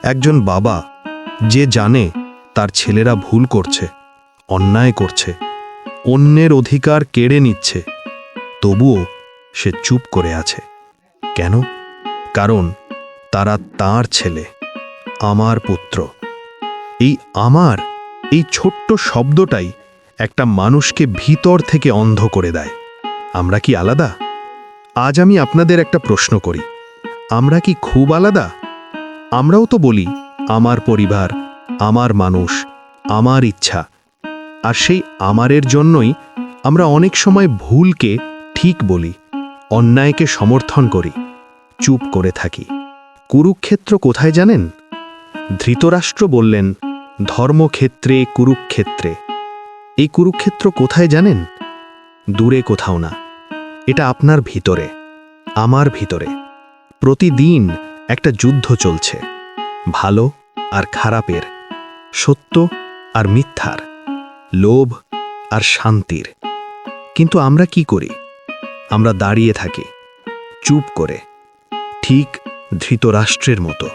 একজন বাবা যে জানে তার ছেলেরা ভুল করছে, অন্যায় করছে, অন্যের অধিকার কেড়ে নিচ্ছে, তবুও সে চুপ করে আছে। কেন? কারণ তারা তার ছেলে, আমার পুত্র। এই আমার, এই ছোট্ট শব্দটাই একটা মানুষকে ভিতর থেকে অন্ধ করে দেয়। আমরা কি আলাদা? আজ আমি আপনাদের একটা প্রশ্ন করি, আমরা কি খুব আলাদা? আমরাও তো বলি আমার পরিবার, আমার মানুষ, আমার ইচ্ছা। আর সেই আমারের জন্যই আমরা অনেক সময় ভুলকে ঠিক বলি, অন্যায়কে সমর্থন করি, চুপ করে থাকি। কুরুক্ষেত্র কোথায় জানেন? ধৃতরাষ্ট্র বললেন, ধর্মক্ষেত্রে কুরুক্ষেত্রে। এই কুরুক্ষেত্র কোথায় জানেন? দূরে কোথাও না, এটা আপনার ভিতরে, আমার ভিতরে। প্রতিদিন একটা যুদ্ধ চলছে, ভালো আর খারাপের, সত্য আর মিথ্যার, লোভ আর শান্তির। কিন্তু আমরা কি করি? আমরা দাঁড়িয়ে থাকি, চুপ করে, ঠিক ধৃতরাষ্ট্রের মতো।